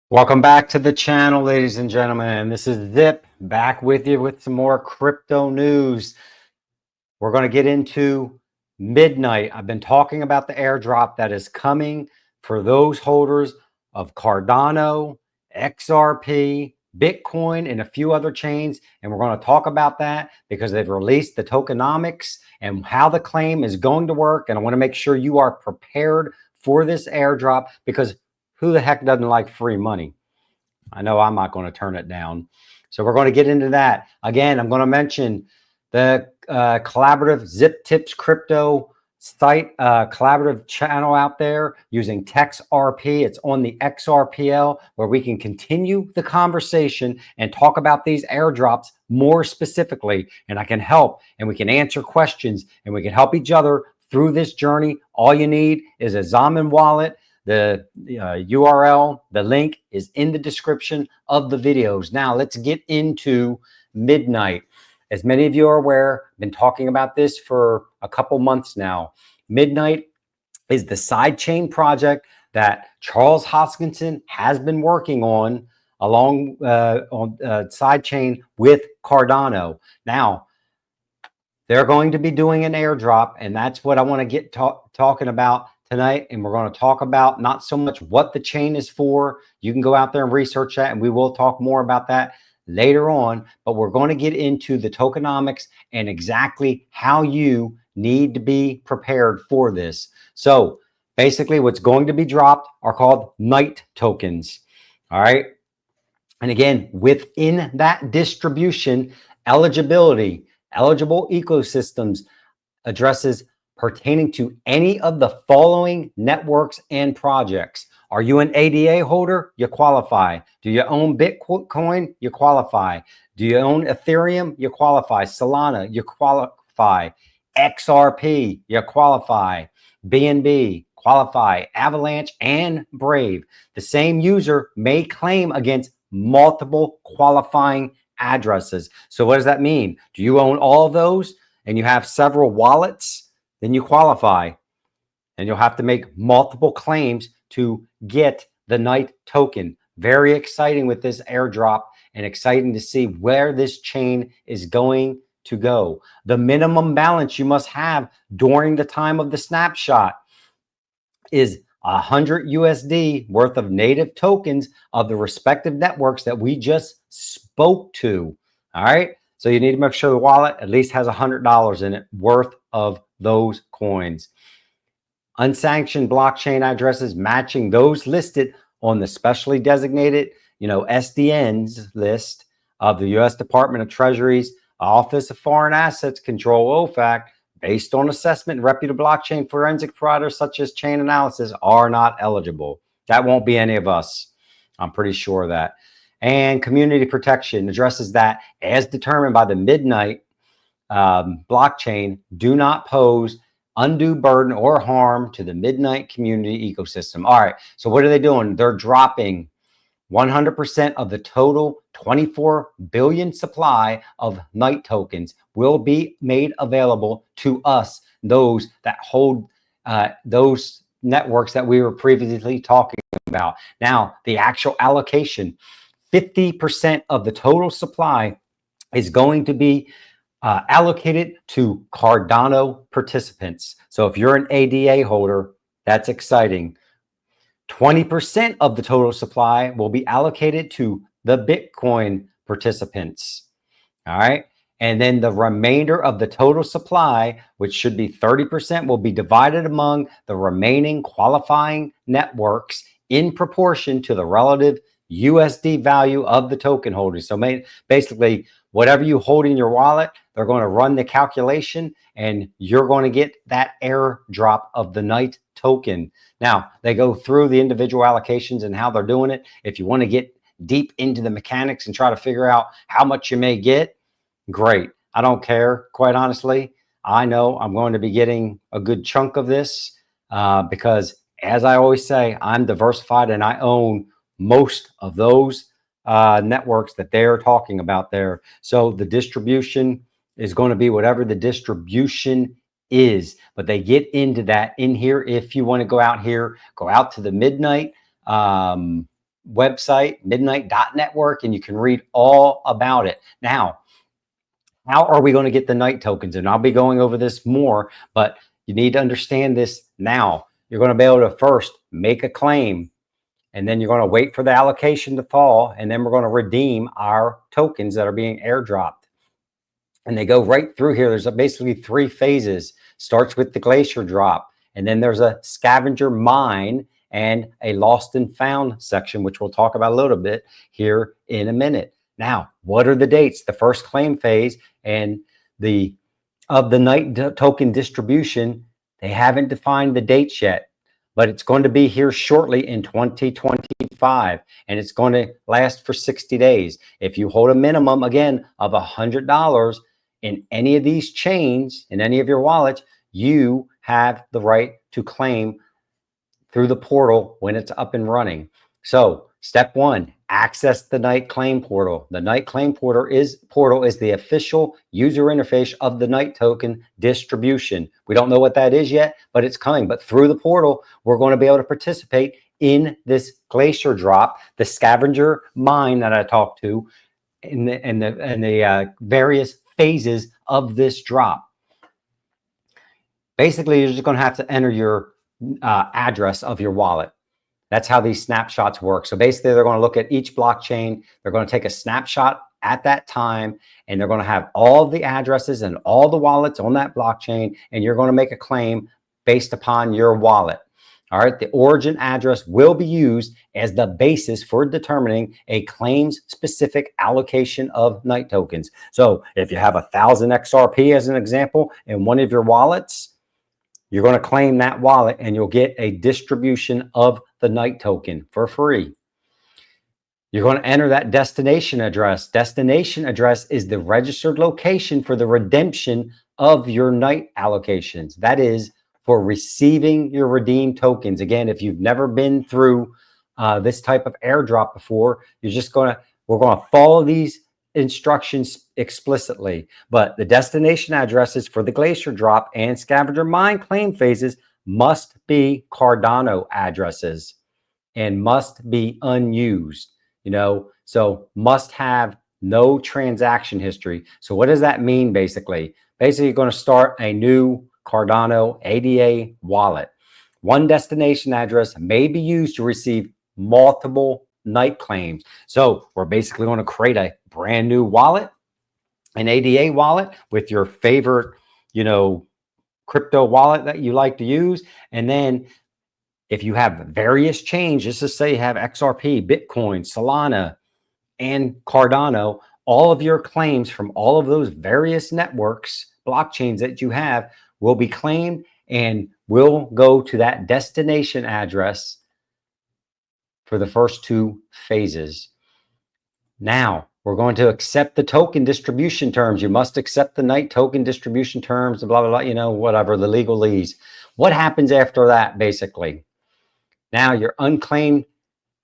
Welcome back to the channel, ladies and gentlemen. This is Zip back with you with some more crypto news. We're going to get into midnight. I've been talking about the airdrop that is coming for those holders of Cardano, XRP, Bitcoin, and a few other chains. And we're going to talk about that because they've released the tokenomics and how the claim is going to work. And I want to make sure you are prepared for this airdrop because who the heck doesn't like free money? I know I'm not going to turn it down. So we're going to get into that. Again, I'm going to mention the collaborative Zip Tips crypto site, collaborative channel out there using XRP. It's on the XRPL where we can continue the conversation and talk about these airdrops more specifically. And I can help and we can answer questions and we can help each other through this journey. All you need is a Zaman wallet. The URL, the link is in the description of the videos. Now let's get into midnight. As many of you are aware, I've been talking about this for a couple months now. Midnight is the sidechain project that Charles Hoskinson has been working on along on sidechain with Cardano. Now, they're going to be doing an airdrop, and that's what I want to get talking about tonight. And we're going to talk about not so much what the chain is for. You can go out there and research that, and we will talk more about that later on. But we're going to get into the tokenomics and exactly how you need to be prepared for this. So basically what's going to be dropped are called night tokens. All right. And again, within that distribution, eligible ecosystems addresses pertaining to any of the following networks and projects. Are you an ADA holder? You qualify. Do you own Bitcoin? You qualify. Do you own Ethereum? You qualify. Solana? You qualify. XRP? You qualify. BNB? Qualify. Avalanche and Brave. The same user may claim against multiple qualifying addresses. So what does that mean? Do you own all of those and you have several wallets? Then you qualify, and you'll have to make multiple claims to get the night token. Very exciting with this airdrop and exciting to see where this chain is going to go. The minimum balance you must have during the time of the snapshot is 100 USD worth of native tokens of the respective networks that we just spoke to. All right. So you need to make sure the wallet at least has $100 in it worth of those coins. Unsanctioned blockchain addresses matching those listed on the specially designated, SDNs list of the U.S. Department of Treasury's Office of Foreign Assets Control, OFAC, based on assessment, reputable blockchain forensic providers such as Chain Analysis are not eligible. That won't be any of us. I'm pretty sure of that. And community protection addresses that as determined by the midnight blockchain do not pose undue burden or harm to the midnight community ecosystem. All right. So what are they doing? They're dropping 100% of the total 24 billion supply of night tokens will be made available to us, those that hold those networks that we were previously talking about. Now, the actual allocation, 50% of the total supply is going to be allocated to Cardano participants. So if you're an ADA holder, that's exciting. 20% of the total supply will be allocated to the Bitcoin participants. All right. And then the remainder of the total supply, which should be 30%, will be divided among the remaining qualifying networks in proportion to the relative USD value of the token holders. So basically, whatever you hold in your wallet, they're going to run the calculation and you're going to get that airdrop of the night token. Now, they go through the individual allocations and how they're doing it. If you want to get deep into the mechanics and try to figure out how much you may get, great. I don't care, quite honestly. I know I'm going to be getting a good chunk of this because, as I always say, I'm diversified and I own most of those networks that they're talking about there. So the distribution is going to be whatever the distribution is, but they get into that in here. If you want to go out here, go out to the midnight website, midnight.network, and you can read all about it. Now, how are we going to get the night tokens? And I'll be going over this more, but you need to understand this now. You're going to be able to first make a claim, and then you're going to wait for the allocation to fall, and then we're going to redeem our tokens that are being airdropped. And they go right through here. There's basically 3 phases. Starts with the glacier drop, and then there's a scavenger mine and a lost and found section, which we'll talk about a little bit here in a minute. Now, what are the dates? The first claim phase and the night token distribution, they haven't defined the dates yet, but it's going to be here shortly in 2025, and it's going to last for 60 days. If you hold a minimum, again, of $100 in any of these chains, in any of your wallets, you have the right to claim through the portal when it's up and running. So step 1, access the night claim portal. The night claim portal is the official user interface of the night token distribution. We don't know what that is yet, but it's coming. But through the portal, we're going to be able to participate in this glacier drop, the scavenger mine that I talked to, in the various phases of this drop. Basically, you're just going to have to enter your address of your wallet. That's how these snapshots work. So basically, they're going to look at each blockchain. They're going to take a snapshot at that time, and they're going to have all of the addresses and all the wallets on that blockchain, and you're going to make a claim based upon your wallet. All right, the origin address will be used as the basis for determining a claims-specific allocation of night tokens. So if you have 1,000 XRP as an example in one of your wallets, you're going to claim that wallet and you'll get a distribution of the night token for free. You're going to enter that destination address. Destination address is the registered location for the redemption of your night allocations. That is for receiving your redeemed tokens. Again, if you've never been through this type of airdrop before, we're going to follow these instructions explicitly. But the destination addresses for the glacier drop and scavenger mine claim phases must be Cardano addresses and must be unused. So must have no transaction history. So what does that mean basically? Basically, you're going to start a new Cardano ADA wallet. One destination address may be used to receive multiple night claims. So we're basically going to create a brand new wallet, an ADA wallet with your favorite, crypto wallet that you like to use. And then if you have various chains, just to say you have XRP, Bitcoin, Solana, and Cardano, all of your claims from all of those various networks, blockchains that you have will be claimed and will go to that destination address for the first 2 phases. Now, we're going to accept the token distribution terms. You must accept the night token distribution terms, blah, blah, blah, whatever, the legalese. What happens after that, basically? Now, your unclaimed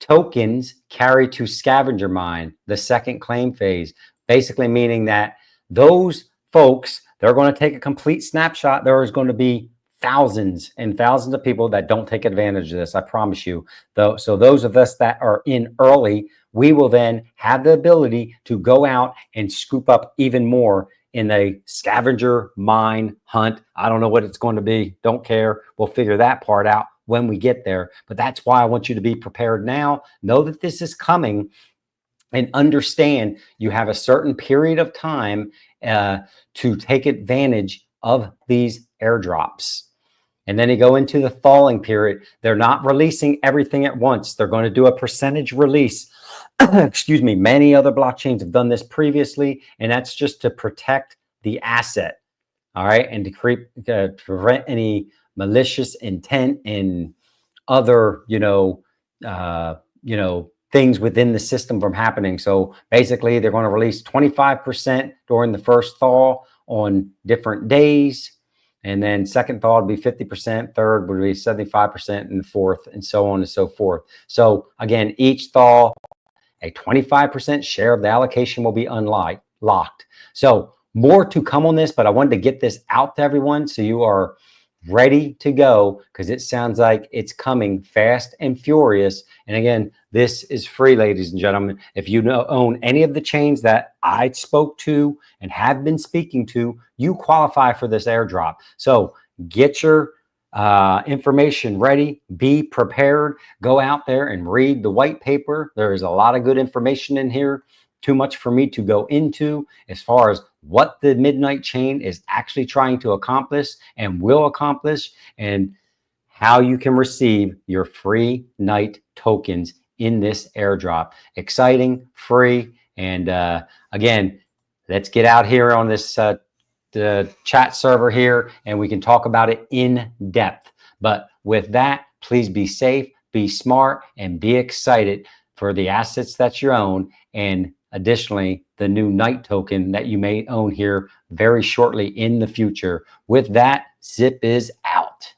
tokens carry to scavenger mine, the second claim phase, basically meaning that those folks, they're going to take a complete snapshot. There is going to be thousands and thousands of people that don't take advantage of this, I promise you. So those of us that are in early, we will then have the ability to go out and scoop up even more in a scavenger mine hunt. I don't know what it's going to be. Don't care. We'll figure that part out when we get there. But that's why I want you to be prepared now. Know that this is coming and understand you have a certain period of time to take advantage of these airdrops. And then you go into the thawing period. They're not releasing everything at once. They're going to do a percentage release. Excuse me. Many other blockchains have done this previously, and that's just to protect the asset. All right. And to prevent any malicious intent and other, things within the system from happening. So basically, they're going to release 25% during the first thaw on different days. And then second thaw would be 50%, third would be 75%, and fourth, and so on and so forth. So again, each thaw, a 25% share of the allocation will be locked. So more to come on this, but I wanted to get this out to everyone so you are ready to go, because it sounds like it's coming fast and furious. And again, this is free, ladies and gentlemen. If you own any of the chains that I spoke to and have been speaking to, you qualify for this airdrop. So get your information ready, be prepared, go out there and read the white paper. There is a lot of good information in here. Too much for me to go into as far as what the Midnight chain is actually trying to accomplish and will accomplish, and how you can receive your free night tokens in this airdrop. Exciting, free, and again, let's get out here on this the chat server here and we can talk about it in depth. But with that, please be safe, be smart, and be excited for the assets that you own, and additionally, the new night token that you may own here very shortly in the future. With that, Zip is out.